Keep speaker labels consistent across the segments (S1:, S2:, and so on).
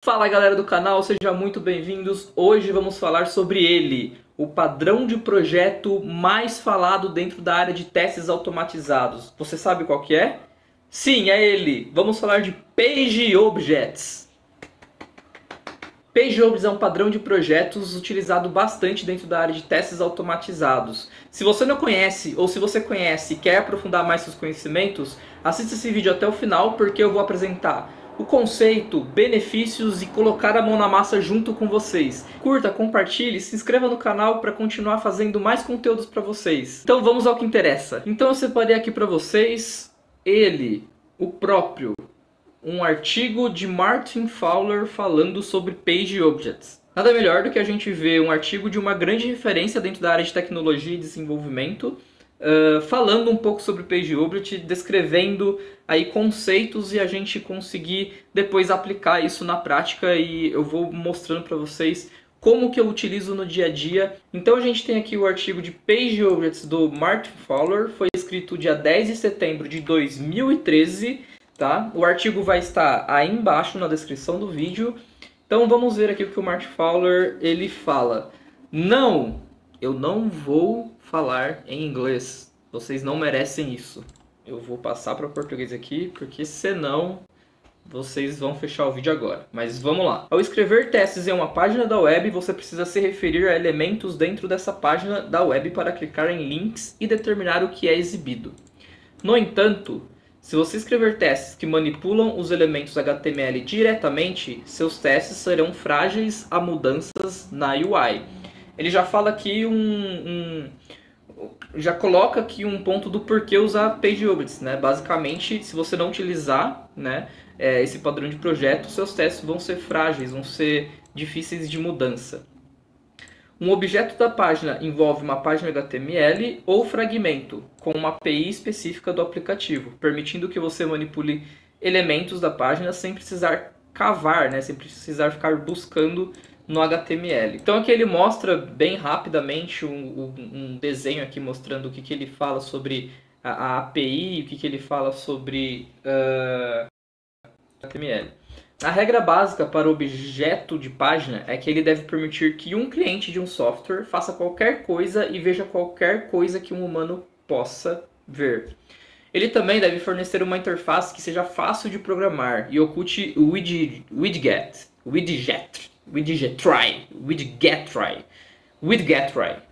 S1: Fala galera do canal, sejam muito bem-vindos. Hoje vamos falar sobre ele, o padrão de projeto mais falado dentro da área de testes automatizados. Você sabe qual que é? Sim, é ele. Vamos falar de PageObjects. PageObjects é um padrão de projetos utilizado bastante dentro da área de testes automatizados. Se você não conhece, ou se você conhece e quer aprofundar mais seus conhecimentos, assista esse vídeo até o final porque eu vou apresentar o conceito, benefícios e colocar a mão na massa junto com vocês. Curta, compartilhe, se inscreva no canal para continuar fazendo mais conteúdos para vocês. Então vamos ao que interessa. Então eu separei aqui para vocês o próprio, um artigo de Martin Fowler falando sobre PageObjects. Nada melhor do que a gente ver um artigo de uma grande referência dentro da área de tecnologia e desenvolvimento, falando um pouco sobre PageObject, descrevendo aí conceitos e a gente conseguir depois aplicar isso na prática, e eu vou mostrando para vocês como que eu utilizo no dia a dia. Então a gente tem aqui o artigo de PageObjects do Martin Fowler, foi escrito dia 10 de setembro de 2013, tá? O artigo vai estar aí embaixo na descrição do vídeo. Então vamos ver aqui o que o Martin Fowler ele fala. Não, eu não vou falar em inglês. Vocês não merecem isso. Eu vou passar para o português aqui, porque senão vocês vão fechar o vídeo agora. Mas vamos lá. Ao escrever testes em uma página da web, você precisa se referir a elementos dentro dessa página da web para clicar em links e determinar o que é exibido. No entanto, se você escrever testes que manipulam os elementos HTML diretamente, seus testes serão frágeis a mudanças na UI. Ele já fala aqui já coloca aqui um ponto do porquê usar PageObjects, né? Basicamente, se você não utilizar, né, esse padrão de projeto, seus testes vão ser frágeis, vão ser difíceis de mudança. Um objeto da página envolve uma página HTML ou fragmento com uma API específica do aplicativo, permitindo que você manipule elementos da página sem precisar cavar, né, sem precisar ficar buscando no HTML. Então aqui ele mostra bem rapidamente um desenho aqui mostrando o que ele fala sobre a API, o que ele fala sobre HTML. A regra básica para o objeto de página é que ele deve permitir que um cliente de um software faça qualquer coisa e veja qualquer coisa que um humano possa ver. Ele também deve fornecer uma interface que seja fácil de programar e oculte o widgetry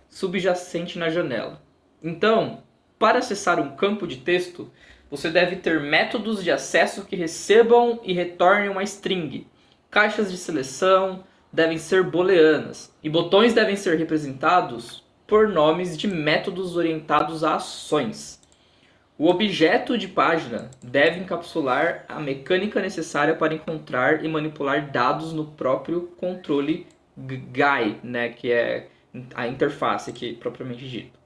S1: subjacente na janela. Então, para acessar um campo de texto, você deve ter métodos de acesso que recebam e retornem uma string. Caixas de seleção devem ser booleanas e botões devem ser representados por nomes de métodos orientados a ações. O objeto de página deve encapsular a mecânica necessária para encontrar e manipular dados no próprio controle GUI, né, que é a interface aqui propriamente dita.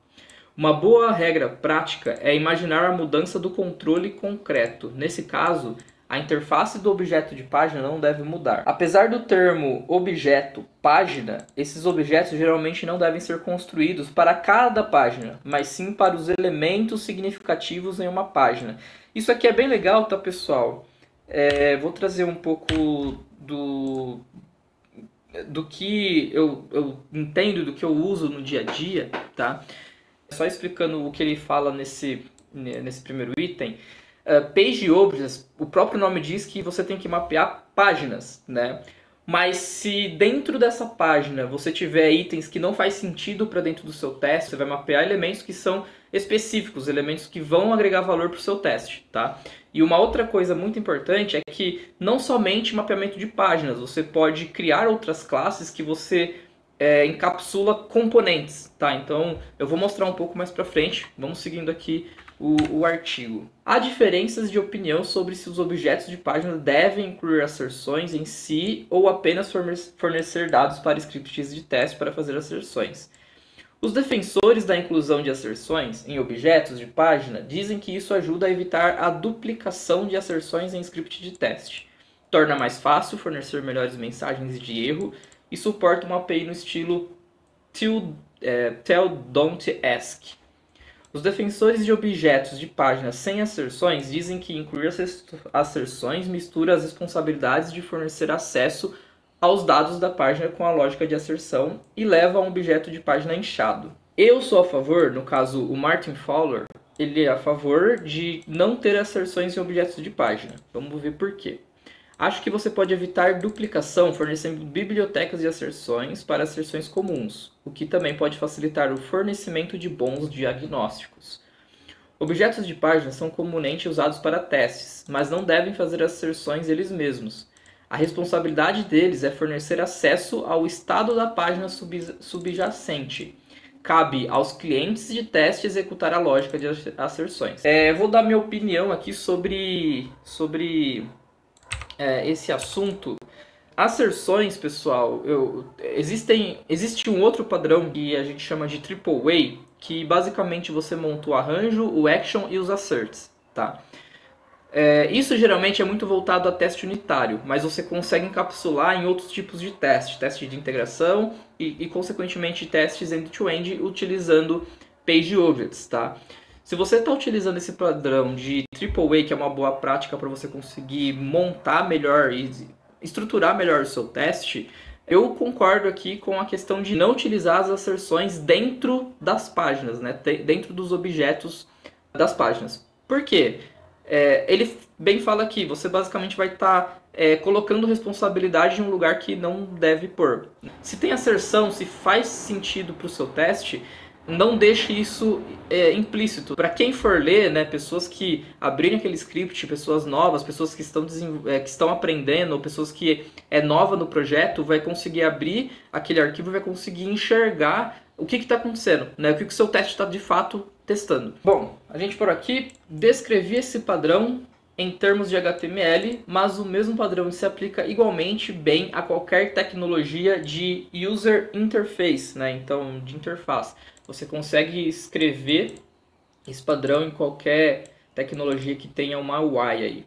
S1: Uma boa regra prática é imaginar a mudança do controle concreto. Nesse caso, a interface do objeto de página não deve mudar. Apesar do termo objeto página, esses objetos geralmente não devem ser construídos para cada página, mas sim para os elementos significativos em uma página. Isso aqui é bem legal, tá, pessoal? Vou trazer um pouco do que eu entendo, do que eu uso no dia a dia, tá? Só explicando o que ele fala nesse primeiro item. PageObjects, o próprio nome diz que você tem que mapear páginas, né? Mas se dentro dessa página você tiver itens que não faz sentido para dentro do seu teste, você vai mapear elementos que são específicos, elementos que vão agregar valor para o seu teste, tá? E uma outra coisa muito importante é que não somente mapeamento de páginas, você pode criar outras classes que você encapsula componentes, tá? Então eu vou mostrar um pouco mais pra frente, vamos seguindo aqui o artigo. Há diferenças de opinião sobre se os objetos de página devem incluir asserções em si ou apenas fornecer dados para scripts de teste para fazer asserções. Os defensores da inclusão de asserções em objetos de página dizem que isso ajuda a evitar a duplicação de asserções em script de teste, torna mais fácil fornecer melhores mensagens de erro e suporta uma API no estilo Tell Don't Ask. Os defensores de objetos de páginas sem asserções dizem que incluir asserções mistura as responsabilidades de fornecer acesso aos dados da página com a lógica de asserção e leva a um objeto de página inchado. Eu sou a favor, no caso o Martin Fowler, ele é a favor de não ter asserções em objetos de página. Vamos ver por quê. Acho que você pode evitar duplicação fornecendo bibliotecas de asserções para asserções comuns, o que também pode facilitar o fornecimento de bons diagnósticos. Objetos de página são comumente usados para testes, mas não devem fazer asserções eles mesmos. A responsabilidade deles é fornecer acesso ao estado da página subjacente. Cabe aos clientes de teste executar a lógica de asserções. Vou dar minha opinião aqui sobre esse assunto. Asserções, pessoal, existe um outro padrão que a gente chama de triple way, que basicamente você monta o arranjo, o action e os asserts, tá? Isso geralmente é muito voltado a teste unitário, mas você consegue encapsular em outros tipos de teste de integração e consequentemente testes end-to-end utilizando page objects, tá? Se você está utilizando esse padrão de triple way, que é uma boa prática para você conseguir montar melhor e estruturar melhor o seu teste, eu concordo aqui com a questão de não utilizar as asserções dentro das páginas, né? Dentro dos objetos das páginas. Por quê? Ele bem fala aqui, você basicamente vai estar colocando responsabilidade em um lugar que não deve pôr. Se tem asserção, se faz sentido para o seu teste, não deixe isso implícito. Para quem for ler, né, pessoas que abrirem aquele script, pessoas novas, pessoas que estão aprendendo, ou pessoas que é nova no projeto, vai conseguir abrir aquele arquivo e vai conseguir enxergar o que está acontecendo, né, o que o seu teste está de fato testando. Bom, a gente por aqui descrevi esse padrão em termos de HTML, mas o mesmo padrão se aplica igualmente bem a qualquer tecnologia de user interface, né? Então, de interface. Você consegue escrever esse padrão em qualquer tecnologia que tenha uma UI aí.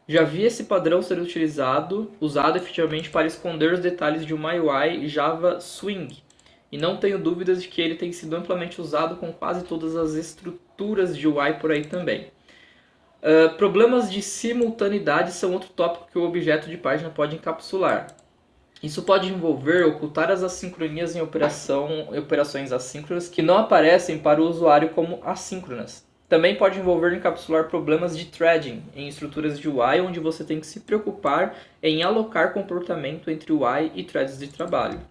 S1: Já vi esse padrão ser usado efetivamente para esconder os detalhes de uma UI Java Swing. E não tenho dúvidas de que ele tem sido amplamente usado com quase todas as estruturas de UI por aí também. Problemas de simultaneidade são outro tópico que o objeto de página pode encapsular. Isso pode envolver ocultar as assincronias em operações assíncronas que não aparecem para o usuário como assíncronas. Também pode envolver encapsular problemas de threading em estruturas de UI, onde você tem que se preocupar em alocar comportamento entre UI e threads de trabalho.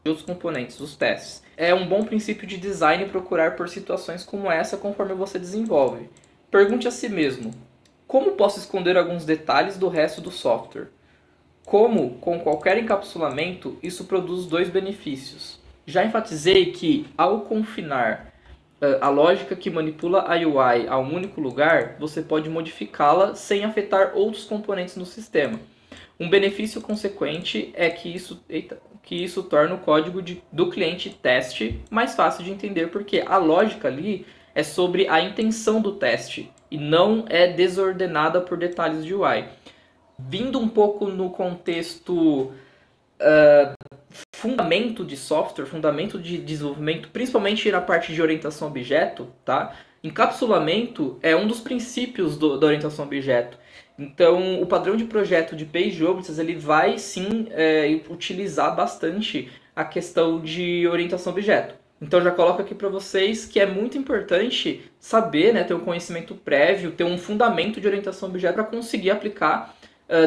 S1: E os componentes, os testes. É um bom princípio de design procurar por situações como essa conforme você desenvolve. Pergunte a si mesmo, como posso esconder alguns detalhes do resto do software? Como, com qualquer encapsulamento, isso produz dois benefícios. Já enfatizei que, ao confinar a lógica que manipula a UI a um único lugar, você pode modificá-la sem afetar outros componentes no sistema. Um benefício consequente é que isso torna o código do cliente teste mais fácil de entender, porque a lógica ali é sobre a intenção do teste e não é desordenada por detalhes de UI. Vindo um pouco no contexto fundamento de software, fundamento de desenvolvimento, principalmente na parte de orientação a objeto, tá? Encapsulamento é um dos princípios da orientação a objeto. Então, o padrão de projeto de Page Objects, ele vai sim utilizar bastante a questão de orientação a objeto. Então, já coloco aqui para vocês que é muito importante saber, né, ter um conhecimento prévio, ter um fundamento de orientação a objeto para conseguir aplicar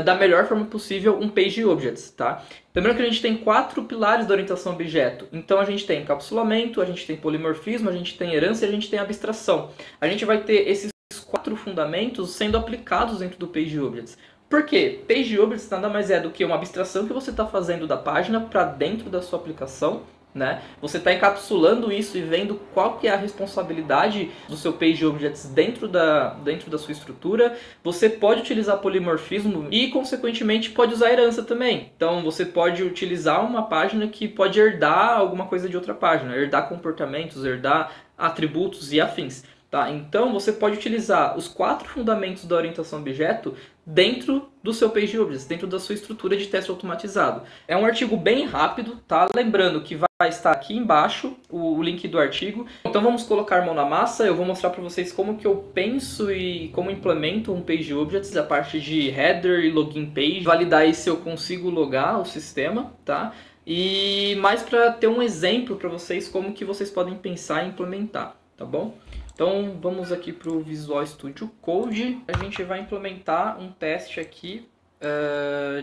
S1: da melhor forma possível um Page Objects, tá? Lembrando que a gente tem 4 pilares da orientação a objeto. Então, a gente tem encapsulamento, a gente tem polimorfismo, a gente tem herança e a gente tem abstração. A gente vai ter esses 4 fundamentos sendo aplicados dentro do Page Objects. Por quê? Page Objects nada mais é do que uma abstração que você está fazendo da página para dentro da sua aplicação, né? Você está encapsulando isso e vendo qual que é a responsabilidade do seu Page Objects dentro da sua estrutura. Você pode utilizar polimorfismo e, consequentemente, pode usar herança também. Então, você pode utilizar uma página que pode herdar alguma coisa de outra página, herdar comportamentos, herdar atributos e afins. Tá? Então você pode utilizar os 4 fundamentos da orientação a objeto dentro do seu PageObjects, dentro da sua estrutura de teste automatizado. É um artigo bem rápido, tá? Lembrando que vai estar aqui embaixo o link do artigo. Então vamos colocar mão na massa, eu vou mostrar para vocês como que eu penso e como implemento um PageObjects, a parte de header e login page, validar aí se eu consigo logar o sistema, tá? E mais para ter um exemplo para vocês como que vocês podem pensar e implementar, tá bom? Então vamos aqui para o Visual Studio Code. A gente vai implementar um teste aqui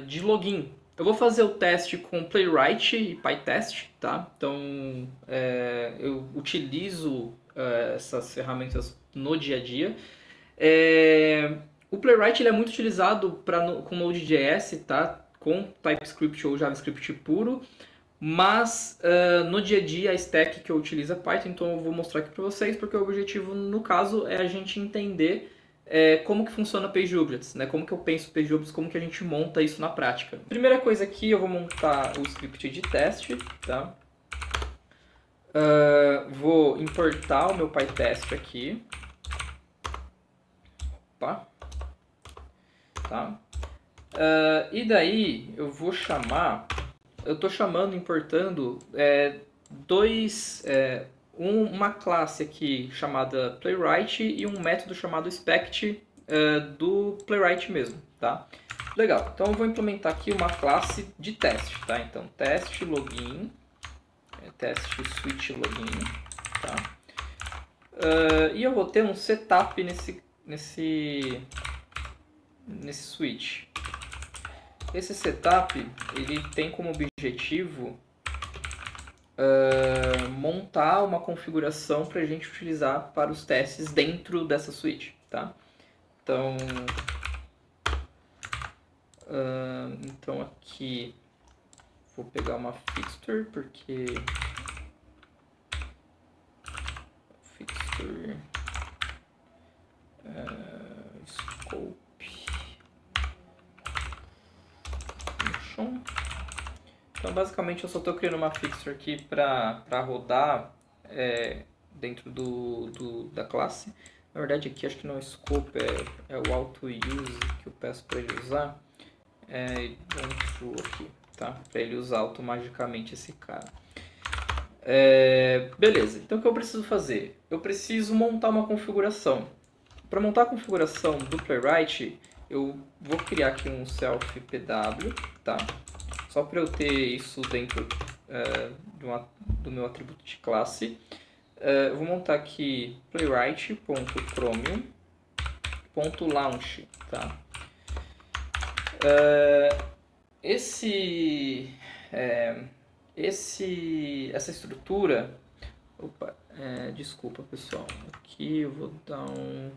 S1: de login. Eu vou fazer o teste com Playwright e PyTest, tá? Então eu utilizo essas ferramentas no dia a dia. O Playwright ele é muito utilizado com Node.js, tá? Com TypeScript ou JavaScript puro. Mas no dia a dia a stack que eu utilizo é Python, então eu vou mostrar aqui para vocês, porque o objetivo no caso é a gente entender como que funciona PageObjects, né? Como que eu penso PageObjects, como que a gente monta isso na prática. Primeira coisa aqui, eu vou montar o script de teste, tá? Vou importar o meu PyTest aqui. Opa. Tá? E daí eu vou chamar... Eu estou importando uma classe aqui chamada Playwright e um método chamado Spect do Playwright mesmo, tá? Legal, então eu vou implementar aqui uma classe de teste, tá? Então, teste login, teste switch login, tá? E eu vou ter um setup nesse switch. Esse setup ele tem como objetivo montar uma configuração para a gente utilizar para os testes dentro dessa switch, tá? Então aqui vou pegar uma fixture porque fixture scope. Então basicamente eu só estou criando uma fixture aqui para rodar dentro da classe. Na verdade aqui acho que não é scope, é o auto-use que eu peço para ele usar. True aqui, tá? Para ele usar automaticamente esse cara. Beleza, então o que eu preciso fazer? Eu preciso montar uma configuração. Para montar a configuração do Playwright, eu vou criar aqui um self-pw, tá? Só para eu ter isso dentro do meu atributo de classe. Eu vou montar aqui playwright.chromium.launch, tá? Essa estrutura... Opa, desculpa pessoal, aqui eu vou dar um...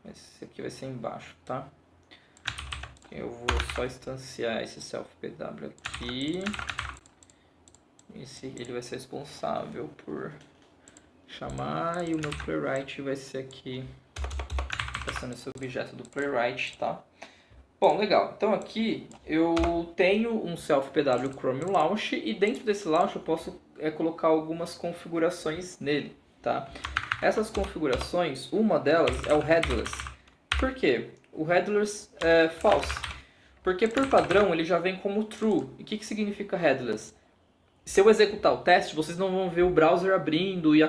S1: Esse aqui vai ser embaixo, tá? Eu vou só instanciar esse self-pw aqui. Ele vai ser responsável por chamar e o meu playwright vai ser aqui passando esse objeto do playwright, tá? Bom, legal. Então aqui eu tenho um self-pw Chromium Launch e dentro desse launch eu posso colocar algumas configurações nele, tá? Essas configurações, uma delas é o headless. Por quê? O headless é false. Porque por padrão ele já vem como true. E o que significa headless? Se eu executar o teste, vocês não vão ver o browser abrindo e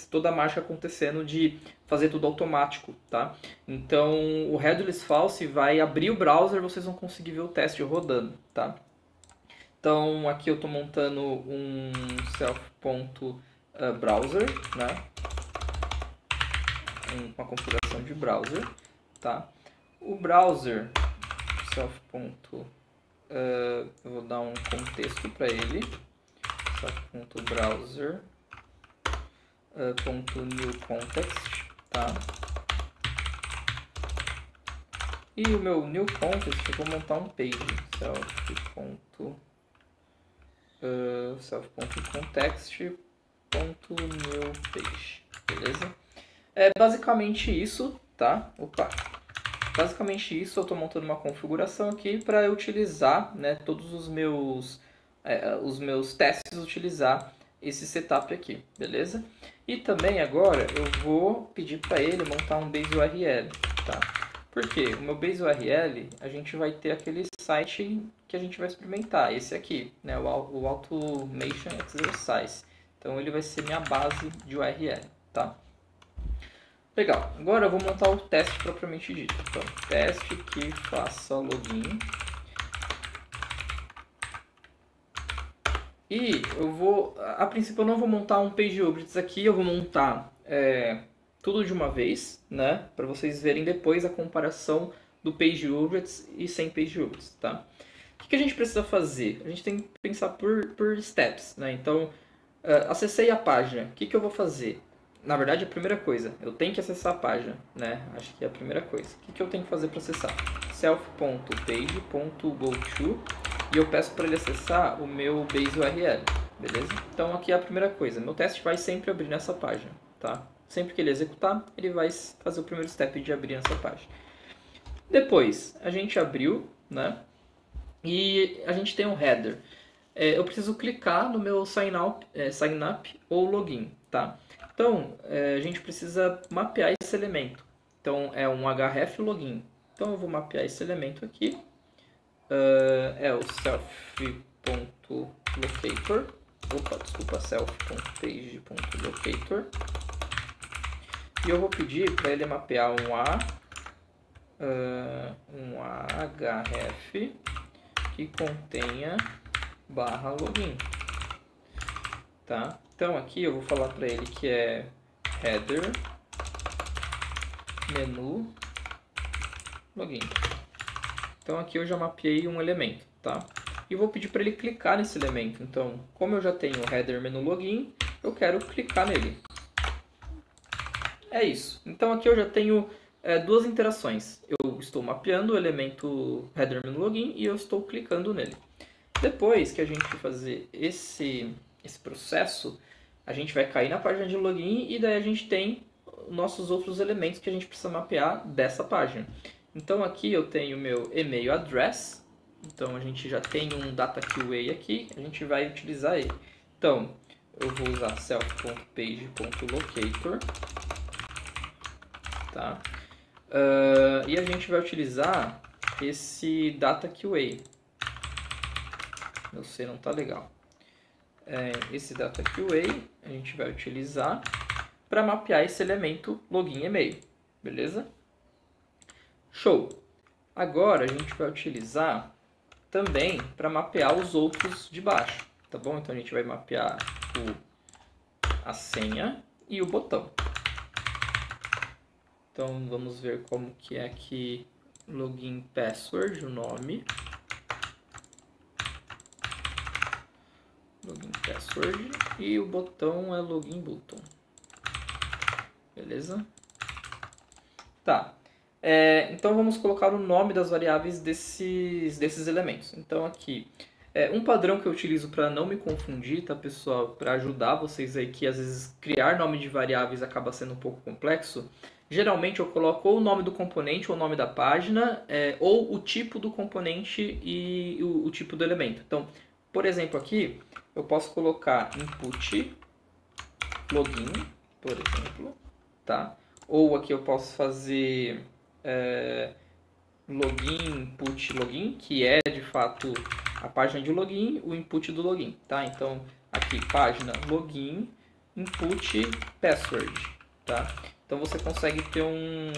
S1: toda a marcha acontecendo de fazer tudo automático, tá? Então o headless false vai abrir o browser e vocês vão conseguir ver o teste rodando, tá? Então aqui eu estou montando um self.browser, né? Uma configuração de browser, tá? O browser eu vou dar um contexto para ele, self.browser .newContext, tá? E o meu new context eu vou montar um page, self.context.newPage, beleza? É basicamente isso, tá? Basicamente isso, eu estou montando uma configuração aqui para eu utilizar, né, todos os meus testes, utilizar esse setup aqui, beleza? E também agora eu vou pedir para ele montar um base URL, tá? Porque o meu base URL, a gente vai ter aquele site que a gente vai experimentar, esse aqui, né? O Automation Exercise. Então ele vai ser minha base de URL, tá? Legal, agora eu vou montar o teste propriamente dito. Então, teste que faça login. E eu vou, a princípio eu não vou montar um PageObjects aqui, eu vou montar tudo de uma vez, né? Para vocês verem depois a comparação do PageObjects e sem PageObjects, tá? O que a gente precisa fazer? A gente tem que pensar por steps, né? Então, acessei a página, o que eu vou fazer? Na verdade, a primeira coisa, eu tenho que acessar a página, né? Acho que é a primeira coisa. O que eu tenho que fazer para acessar? self.page.goto e eu peço para ele acessar o meu base URL, beleza? Então aqui é a primeira coisa, meu teste vai sempre abrir nessa página, tá? Sempre que ele executar, ele vai fazer o primeiro step de abrir nessa página. Depois, a gente abriu, né? E a gente tem um header. Eu preciso clicar no meu sign up ou login, tá? Então, a gente precisa mapear esse elemento. Então, é um href login. Então, eu vou mapear esse elemento aqui. É o self.locator. Opa, desculpa, self.page.locator. E eu vou pedir para ele mapear um href que contenha /login. Tá? Então aqui eu vou falar para ele que é header menu login. Então aqui eu já mapeei um elemento, tá? E vou pedir para ele clicar nesse elemento. Então, como eu já tenho o header menu login, eu quero clicar nele. É isso. Então aqui eu já tenho duas interações. Eu estou mapeando o elemento header menu login e eu estou clicando nele. Depois que a gente fazer esse processo, a gente vai cair na página de login e daí a gente tem nossos outros elementos que a gente precisa mapear dessa página. Então aqui eu tenho meu email address, então a gente já tem um data QA aqui, a gente vai utilizar ele. Então eu vou usar self.page.locator, tá? E a gente vai utilizar esse data QA. Meu C não tá legal. Esse data QA a gente vai utilizar para mapear esse elemento login e-mail, beleza? Show! Agora a gente vai utilizar também para mapear os outros de baixo, tá bom? Então a gente vai mapear a senha e o botão. Então vamos ver como que é aqui login password, o nome. Login password e o botão é login button. Beleza? Tá. Então vamos colocar o nome das variáveis desses elementos. Então aqui, um padrão que eu utilizo para não me confundir, tá pessoal? Para ajudar vocês aí que às vezes criar nome de variáveis acaba sendo um pouco complexo. Geralmente eu coloco ou o nome do componente ou o nome da página, ou o tipo do componente e o tipo do elemento. Então, por exemplo aqui, eu posso colocar input login, por exemplo, tá? Ou aqui eu posso fazer login, input login, que é de fato a página de login, o input do login, tá? Então aqui página login, input password, tá? Então você consegue ter um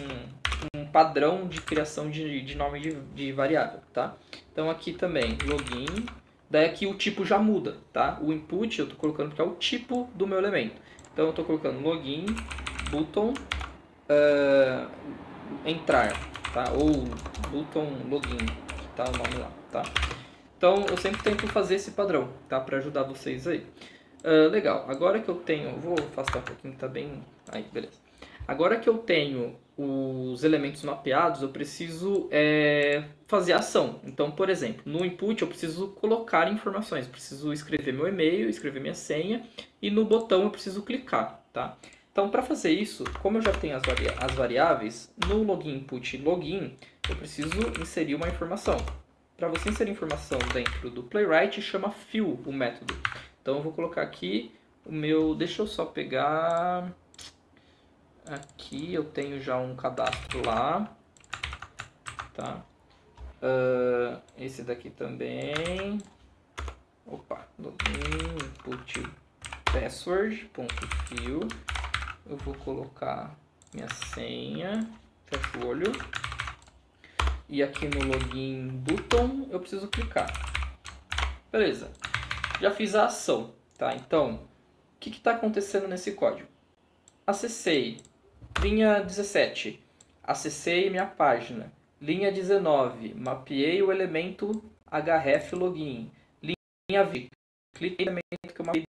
S1: padrão de criação de nome de variável, tá? Então aqui também login. Daí aqui o tipo já muda, tá? O input eu estou colocando que é o tipo do meu elemento. Então eu estou colocando login, button, entrar, tá? Ou button login, que tá o nome lá, tá? Então eu sempre tento fazer esse padrão, tá? Para ajudar vocês aí. Legal, agora que eu tenho... Vou afastar um pouquinho que tá bem... Aí, beleza. Agora que eu tenho os elementos mapeados, eu preciso fazer a ação. Então, por exemplo, no input eu preciso colocar informações. Eu preciso escrever meu e-mail, escrever minha senha e no botão eu preciso clicar, tá? Então, para fazer isso, como eu já tenho as variáveis, no login input login, eu preciso inserir uma informação. Para você inserir informação dentro do Playwright, chama fill o método. Então, eu vou colocar aqui o meu... Deixa eu só pegar... Aqui eu tenho já um cadastro lá, tá? Esse daqui também. Opa, login, input, password, ponto fio. Eu vou colocar minha senha, fecho o olho. E aqui no login button eu preciso clicar. Beleza, já fiz a ação, tá? Então, o que está acontecendo nesse código? Acessei, linha 17, acessei minha página. Linha 19, mapeei o elemento href login. Linha 20, cliquei no elemento que eu mapeei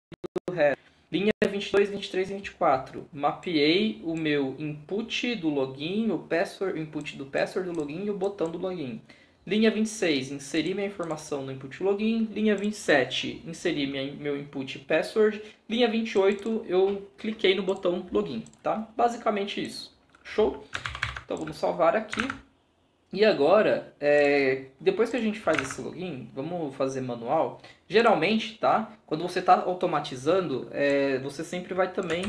S1: do header. Linha 22, 23 e 24, mapeei o meu input do login, o password, input do password do login e o botão do login. Linha 26, inseri minha informação no input login. Linha 27, inseri meu input password. Linha 28, eu cliquei no botão login, tá? Basicamente isso. Show? Então vamos salvar aqui. E agora, depois que a gente faz esse login, vamos fazer manual. Geralmente, tá? Quando você está automatizando, você sempre vai também,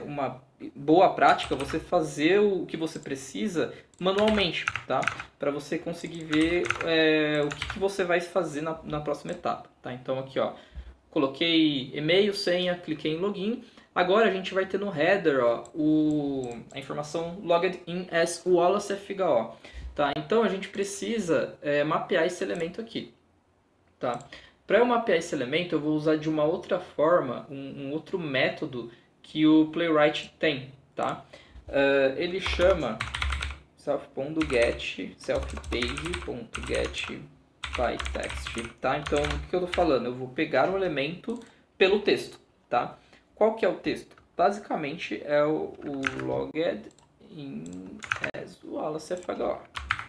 S1: uma boa prática, você fazer o que você precisa manualmente, tá? Para você conseguir ver o que você vai fazer na próxima etapa, tá? Então aqui, ó, coloquei e-mail, senha, cliquei em login. Agora a gente vai ter no header, ó, a informação logged in as Wallace FHO. Tá, então a gente precisa mapear esse elemento aqui. Tá? Para eu mapear esse elemento, eu vou usar de uma outra forma, um outro método que o Playwright tem. Tá? Ele chama self.page.getByText. Tá? Então, o que eu estou falando? Eu vou pegar um elemento pelo texto. Tá? Qual que é o texto? Basicamente é o logged in as Wallace FHO.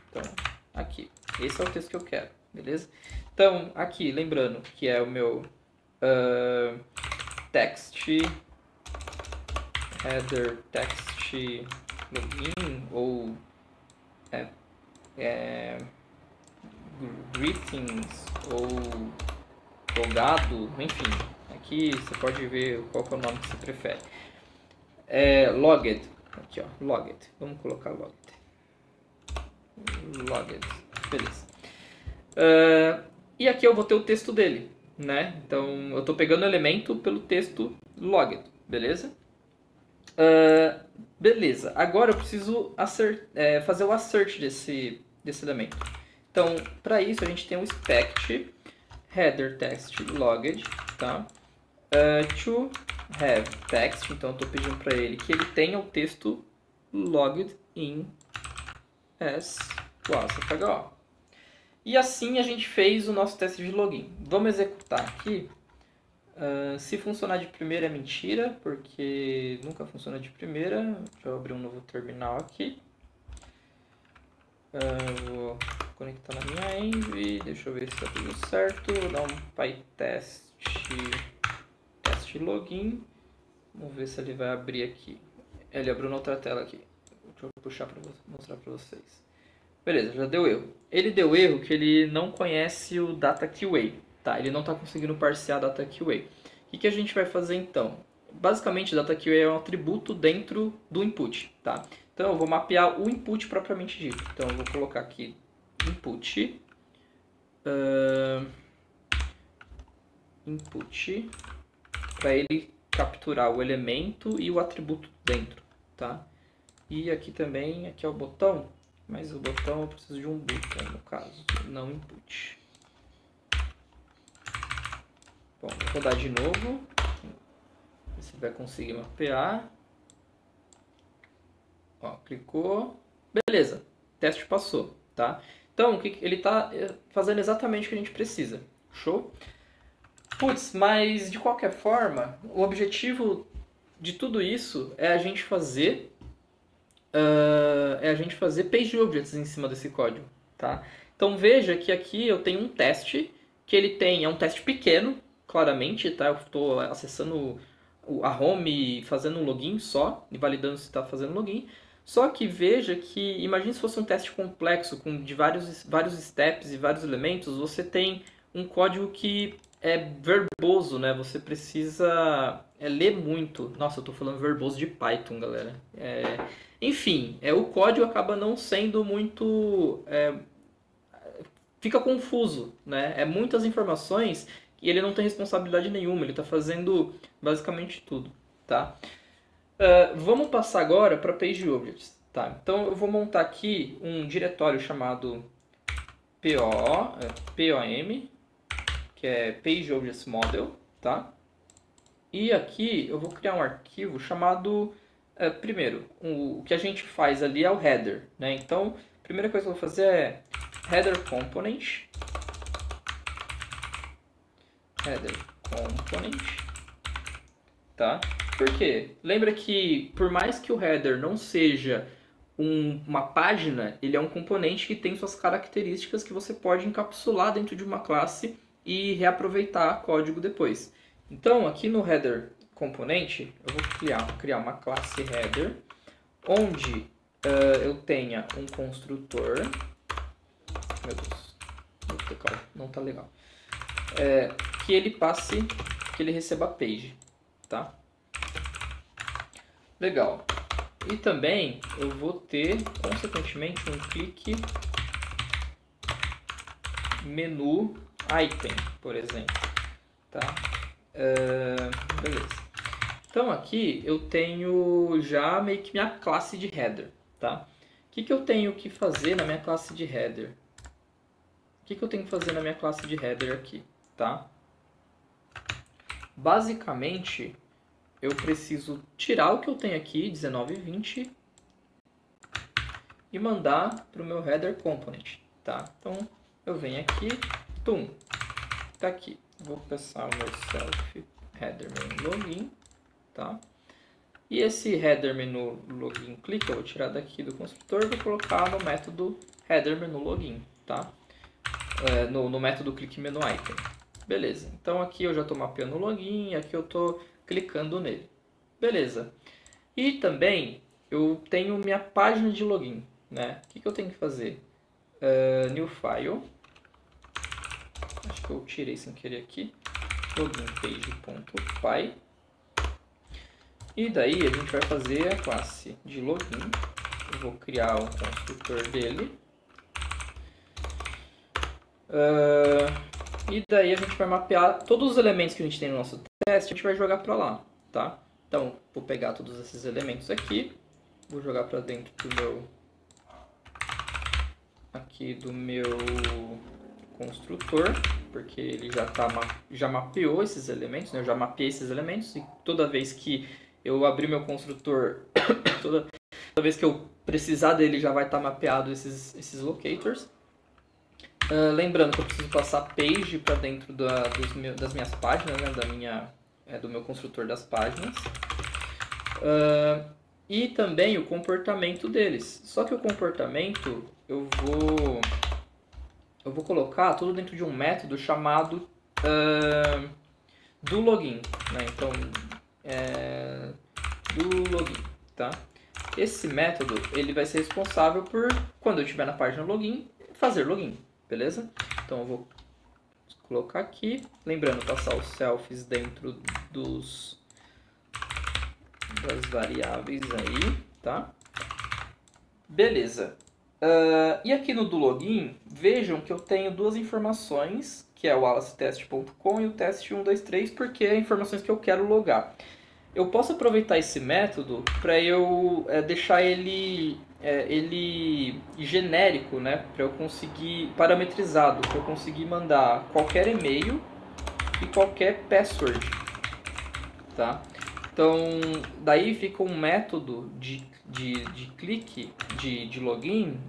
S1: Então, aqui. Esse é o texto que eu quero, beleza? Então, aqui, lembrando que é o meu text, header text login, ou greetings, ou logado, enfim. Aqui você pode ver qual que é o nome que você prefere. Logged, aqui ó, logged. Vamos colocar logged. Logged, beleza. E aqui eu vou ter o texto dele, né? Então eu estou pegando o elemento pelo texto logged, beleza? Beleza, agora eu preciso fazer o assert desse elemento. Então, para isso a gente tem um expect header text logged, tá? To have text, então eu estou pedindo para ele que ele tenha o texto logged in as Wallace FHO. E assim a gente fez o nosso teste de login. Vamos executar aqui. Se funcionar de primeira é mentira, porque nunca funciona de primeira. Deixa eu abrir um novo terminal aqui. Vou conectar na minha env. Deixa eu ver se está tudo certo. Vou dar um pytest teste login. Vamos ver se ele vai abrir aqui. Ele abriu na outra tela aqui. Deixa eu puxar para mostrar para vocês. Beleza, já deu erro. Ele deu erro que ele não conhece o DataQA, tá? Ele não está conseguindo parsear DataQA. O que a gente vai fazer então? Basicamente, DataQA é um atributo dentro do input, tá? Então eu vou mapear o input propriamente dito. Então eu vou colocar aqui input, input, para ele capturar o elemento e o atributo dentro, tá? E aqui também, aqui é o botão, mas o botão eu preciso de um button no caso, não input. Bom, vou rodar de novo, ver se vai conseguir mapear. Ó, clicou, beleza, teste passou, tá? Então, ele está fazendo exatamente o que a gente precisa, show? Putz, mas de qualquer forma, o objetivo de tudo isso é a gente fazer page objects em cima desse código, tá? Então veja que aqui eu tenho um teste, que ele é um teste pequeno, claramente, tá? Eu estou acessando a home e fazendo um login só, e validando se está fazendo login. Só que veja que, imagine se fosse um teste complexo, de vários steps e vários elementos, você tem um código que é verboso, né? Você precisa ler muito. Nossa, eu tô falando verboso de Python, galera. Enfim, o código acaba não sendo muito... fica confuso, né? É muitas informações e ele não tem responsabilidade nenhuma. Ele está fazendo basicamente tudo, tá? Vamos passar agora para PageObjects, tá? Então eu vou montar aqui um diretório chamado POM, que é PageObjects Model, tá? E aqui eu vou criar um arquivo chamado, primeiro, o que a gente faz ali é o header, né? Então, a primeira coisa que eu vou fazer é header component, tá? Por quê? Lembra que por mais que o header não seja uma página, ele é um componente que tem suas características que você pode encapsular dentro de uma classe e reaproveitar código depois. Então, aqui no header componente, eu vou criar uma classe header, onde eu tenha um construtor. Meu Deus, não tá legal. Que ele receba page, tá? Legal. E também eu vou ter, consequentemente, um clique menu item, por exemplo, tá? Beleza. Então aqui eu tenho já meio que minha classe de header, tá? O que eu tenho que fazer na minha classe de header? O que eu tenho que fazer na minha classe de header aqui, tá? Basicamente, eu preciso tirar o que eu tenho aqui, 19 e 20, e mandar para o meu header component, tá? Então, eu venho aqui, tá aqui. Vou passar o meu self header menu login, tá? E esse header menu login click eu vou tirar daqui do construtor e vou colocar no método header menu login, tá? No método click menu item. Beleza, então aqui eu já estou mapeando o login, aqui eu estou clicando nele. Beleza. E também eu tenho minha página de login, né? O que eu tenho que fazer? New file. Acho que eu tirei sem querer aqui. loginpage.py. E daí a gente vai fazer a classe de login. Eu vou criar o construtor dele. E daí a gente vai mapear todos os elementos que a gente tem no nosso teste, a gente vai jogar para lá, tá? Então, vou pegar todos esses elementos aqui, vou jogar para dentro do meu construtor, porque ele já mapeou esses elementos, né? Eu já mapeei esses elementos e toda vez que eu abrir meu construtor, toda vez que eu precisar dele já vai estar mapeado esses locators. Lembrando que eu preciso passar page para dentro das minhas páginas, né? Do meu construtor das páginas. E também o comportamento deles. Só que o comportamento eu vou colocar tudo dentro de um método chamado do login, né? Então, do login, tá? Esse método ele vai ser responsável por, quando eu estiver na página login, fazer login. Beleza? Então eu vou colocar aqui, lembrando, passar os selfies dentro das variáveis aí, tá? Beleza. E aqui no do login, vejam que eu tenho duas informações, que é o alacetest.com e o teste123, porque é informações que eu quero logar. Eu posso aproveitar esse método para eu deixar ele genérico, né? Para eu conseguir, parametrizado, para eu conseguir mandar qualquer e-mail e qualquer password, tá? Então, daí fica um método de clique, de login,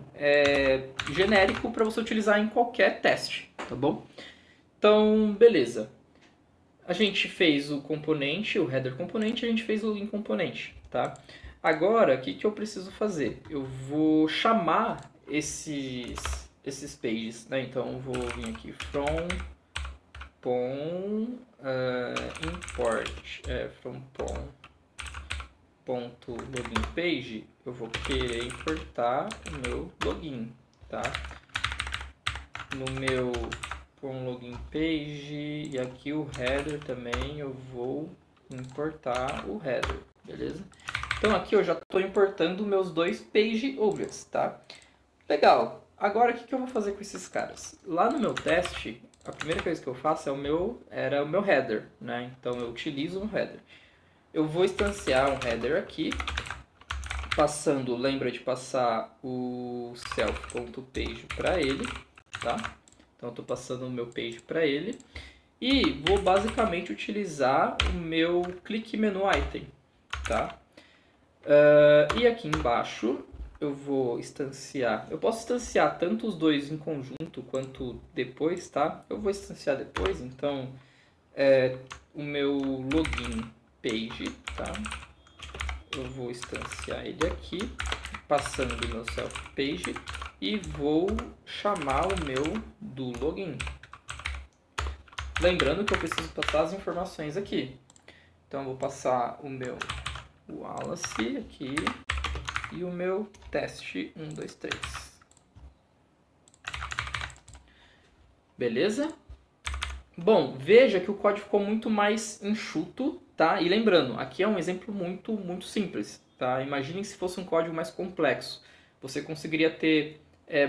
S1: genérico para você utilizar em qualquer teste, tá bom? Então, beleza. A gente fez o componente, o header componente, a gente fez o login componente, tá? Agora, o que eu preciso fazer? Eu vou chamar esses pages, né? Então, eu vou vir aqui from import from login page, eu vou querer importar o meu login, tá? No meu login page, e aqui o header também eu vou importar o header, beleza? Então aqui eu já estou importando meus dois page objects, tá? Legal. Agora o que eu vou fazer com esses caras? Lá no meu teste, a primeira coisa que eu faço era o meu header, né? Então eu utilizo um header. Eu vou instanciar um header aqui, passando, lembra de passar o self.page para ele, tá? Então eu estou passando o meu page para ele. E vou basicamente utilizar o meu click menu item, tá? E aqui embaixo eu vou instanciar. Eu posso instanciar tanto os dois em conjunto quanto depois, tá? Eu vou instanciar depois, então o meu login page, tá? Eu vou instanciar ele aqui, passando o meu self page e vou chamar o meu do login. Lembrando que eu preciso passar as informações aqui. Então eu vou passar o meu Wallace aqui e o meu teste 1, 2, 3. Beleza? Bom, veja que o código ficou muito mais enxuto, tá? E lembrando, aqui é um exemplo muito simples, tá? Imaginem se fosse um código mais complexo. Você conseguiria ter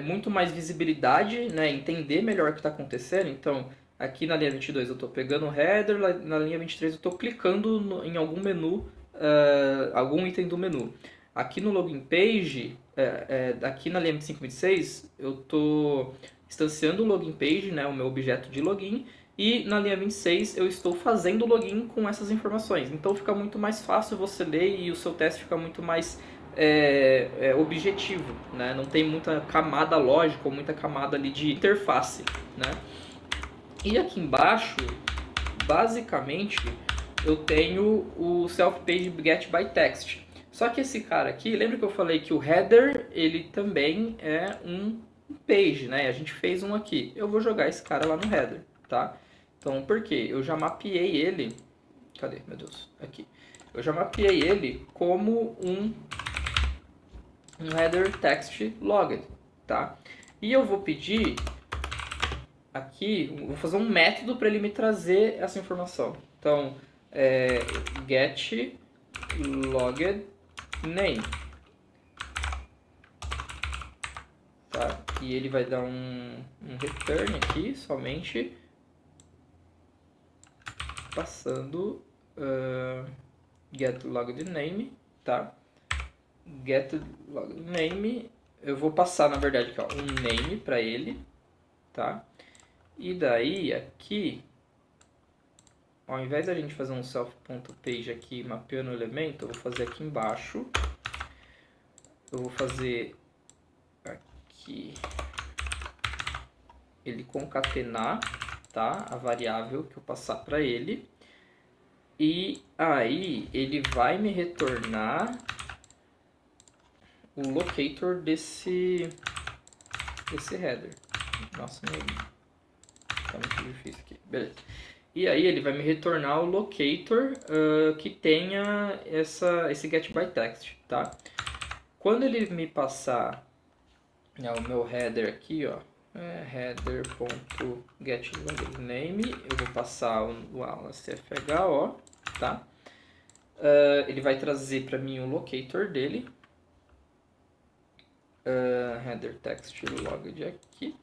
S1: muito mais visibilidade, né? Entender melhor o que está acontecendo. Então, aqui na linha 22 eu estou pegando o header, na linha 23 eu estou clicando em algum menu, algum item do menu. Aqui no login page, aqui na linha 25 e 26, eu estou instanciando o login page, né, o meu objeto de login, e na linha 26 eu estou fazendo o login com essas informações. Então fica muito mais fácil você ler e o seu teste fica muito mais objetivo, né? Não tem muita camada lógica ou muita camada ali de interface, né? E aqui embaixo, basicamente, eu tenho o self-page get by text. Só que esse cara aqui, lembra que eu falei que o header, ele também é um page, né? A gente fez um aqui. Eu vou jogar esse cara lá no header, tá? Então, por quê? Eu já mapeei ele... Cadê? Meu Deus. Aqui. Eu já mapeei ele como um header text logged, tá? E eu vou pedir aqui, vou fazer um método para ele me trazer essa informação. Então, get logged name, tá? E ele vai dar um return aqui, somente passando get logged name, tá? Get logged name, eu vou passar, na verdade, aqui, ó, um name para ele, tá? E daí, aqui, ao invés da gente fazer um self.page aqui mapeando o elemento, eu vou fazer aqui embaixo. Eu vou fazer aqui ele concatenar, tá? A variável que eu passar para ele. E aí ele vai me retornar o locator desse header. Nossa, tá muito difícil aqui. Beleza. E aí ele vai me retornar o locator que tenha esse get by text, tá? Quando ele me passar o meu header aqui, ó, header.getLoggedName, eu vou passar o AlaCFHO, tá? Ele vai trazer para mim o locator dele, header text logged aqui,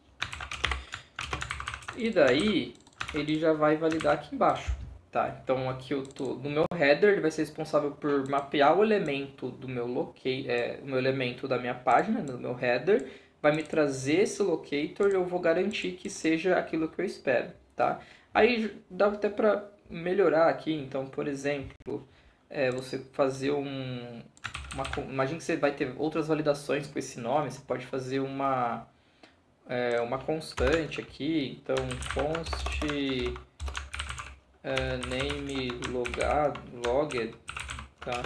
S1: e daí ele já vai validar aqui embaixo, tá? Então aqui eu tô no meu header, ele vai ser responsável por mapear o elemento do meu o meu elemento da minha página, do meu header, vai me trazer esse locator e eu vou garantir que seja aquilo que eu espero, tá? Aí dá até para melhorar aqui, então, por exemplo, você fazer imagine que você vai ter outras validações com esse nome, você pode fazer uma constante aqui, então const name logged, tá?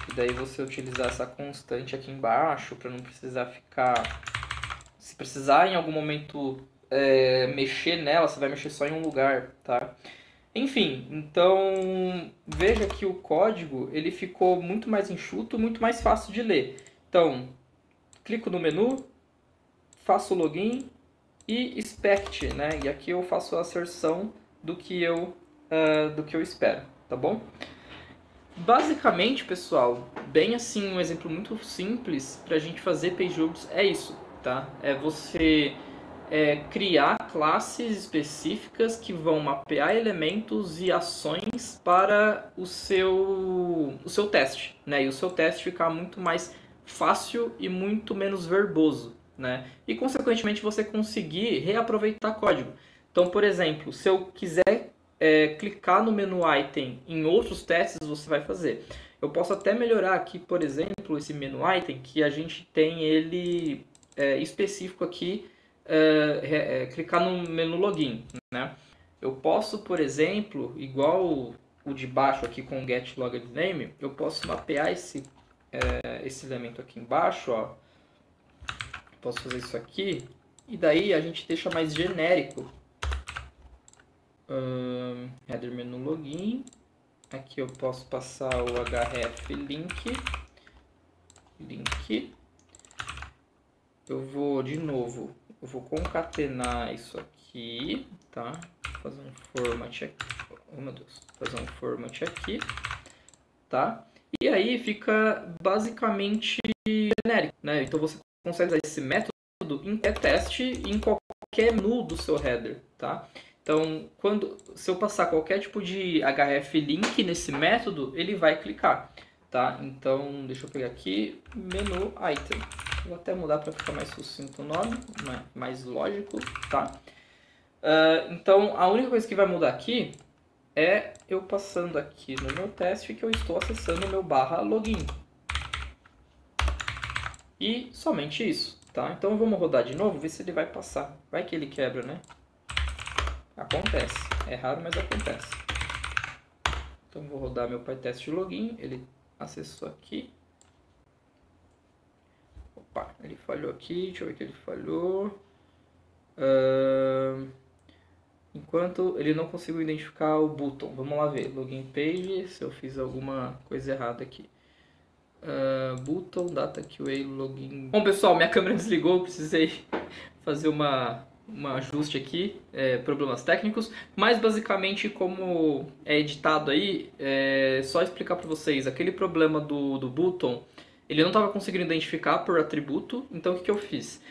S1: E daí você utilizar essa constante aqui embaixo para não precisar ficar... Se precisar em algum momento mexer nela, você vai mexer só em um lugar, tá? Enfim, então veja que o código ele ficou muito mais enxuto, muito mais fácil de ler. Então, clico no menu, faço o login e expect, né? E aqui eu faço a asserção do que eu do que eu espero, tá bom? Basicamente, pessoal, bem assim, um exemplo muito simples para a gente fazer PageUps é isso, tá? É você criar classes específicas que vão mapear elementos e ações para o seu teste, né? E o seu teste ficar muito mais fácil e muito menos verboso, né? E, consequentemente, você conseguir reaproveitar código. Então, por exemplo, se eu quiser clicar no menu item em outros testes, você vai fazer. Eu posso até melhorar aqui, por exemplo, esse menu item, que a gente tem ele específico aqui, clicar no menu login, né? Eu posso, por exemplo, igual o de baixo aqui com o get login name, eu posso mapear esse elemento aqui embaixo, ó. Posso fazer isso aqui, e daí a gente deixa mais genérico. Header menu login. Aqui eu posso passar o href link. Eu vou, de novo, eu vou concatenar isso aqui, tá? Fazer um format aqui. Oh, meu Deus. Fazer um format aqui, tá? E aí fica basicamente genérico, né? Então você consegue usar esse método em qualquer teste e em qualquer menu do seu header, tá? Então, se eu passar qualquer tipo de href link nesse método, ele vai clicar, tá? Então, deixa eu pegar aqui, menu item. Vou até mudar para ficar mais sucinto o nome, mais lógico, tá? Então, a única coisa que vai mudar aqui é eu passando aqui no meu teste que eu estou acessando o meu /login. E somente isso, tá? Então, vamos rodar de novo, ver se ele vai passar. Vai que ele quebra, né? Acontece. É raro, mas acontece. Então, vou rodar meu PyTest login. Ele acessou aqui. Opa, ele falhou aqui. Deixa eu ver que ele falhou. Enquanto ele não conseguiu identificar o button. Vamos lá ver. Login page, se eu fiz alguma coisa errada aqui. Button, data QA, login. Bom, pessoal, minha câmera desligou. Precisei fazer um ajuste aqui, problemas técnicos, mas basicamente como é editado aí, só explicar para vocês, aquele problema do button, ele não estava conseguindo identificar por atributo, então o que eu fiz?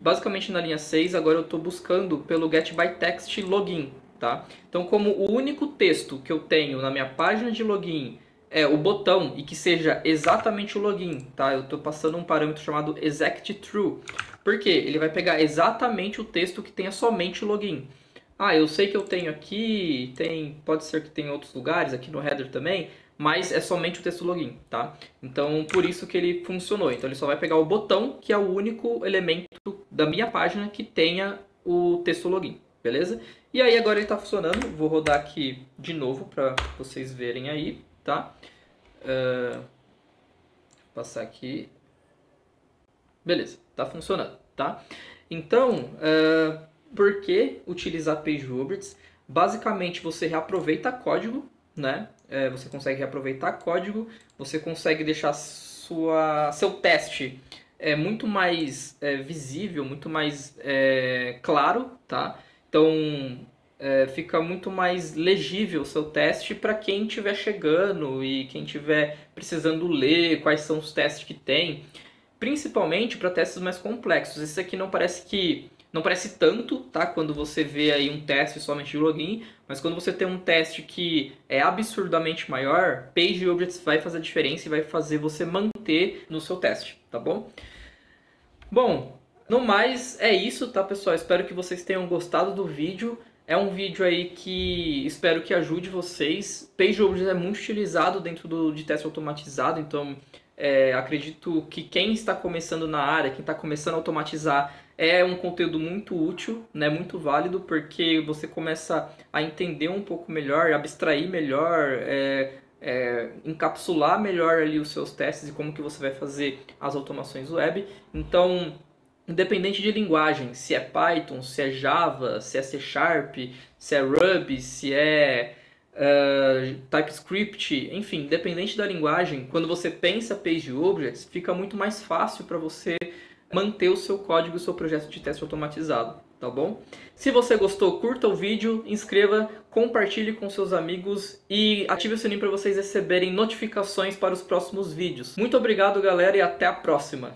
S1: Basicamente na linha 6, agora eu estou buscando pelo getByText login, tá? Então como o único texto que eu tenho na minha página de login é o botão e que seja exatamente o login, tá? Eu estou passando um parâmetro chamado execTrue. Por quê? Ele vai pegar exatamente o texto que tenha somente o login. Eu sei que eu tenho aqui, pode ser que tenha em outros lugares, aqui no header também, mas é somente o texto login, tá? Então, por isso que ele funcionou. Então, ele só vai pegar o botão, que é o único elemento da minha página que tenha o texto login, beleza? E aí, agora ele está funcionando. Vou rodar aqui de novo para vocês verem aí, tá? Vou passar aqui. Beleza, tá funcionando, tá? Então, por que utilizar PageUps? Basicamente, você reaproveita código, né? Você consegue reaproveitar código, você consegue deixar seu teste muito mais visível, muito mais claro, tá? Então, fica muito mais legível o seu teste para quem estiver chegando e quem estiver precisando ler quais são os testes que tem. Principalmente para testes mais complexos. Esse aqui não parece tanto, tá? Quando você vê aí um teste somente de login, mas quando você tem um teste que é absurdamente maior, PageUps vai fazer a diferença e vai fazer você manter no seu teste, tá bom? Bom, no mais é isso, tá, pessoal? Espero que vocês tenham gostado do vídeo. É um vídeo aí que espero que ajude vocês. PageUps é muito utilizado dentro de teste automatizado, então acredito que quem está começando na área, quem está começando a automatizar, é um conteúdo muito útil, né, muito válido, porque você começa a entender um pouco melhor, abstrair melhor, encapsular melhor ali os seus testes e como que você vai fazer as automações web. Então, independente de linguagem, se é Python, se é Java, se é C Sharp, se é Ruby, se é TypeScript, enfim, independente da linguagem, quando você pensa PageObjects, fica muito mais fácil para você manter o seu código e o seu projeto de teste automatizado. tá bom? Se você gostou, curta o vídeo, inscreva, compartilhe com seus amigos e ative o sininho para vocês receberem notificações para os próximos vídeos. Muito obrigado, galera, e até a próxima!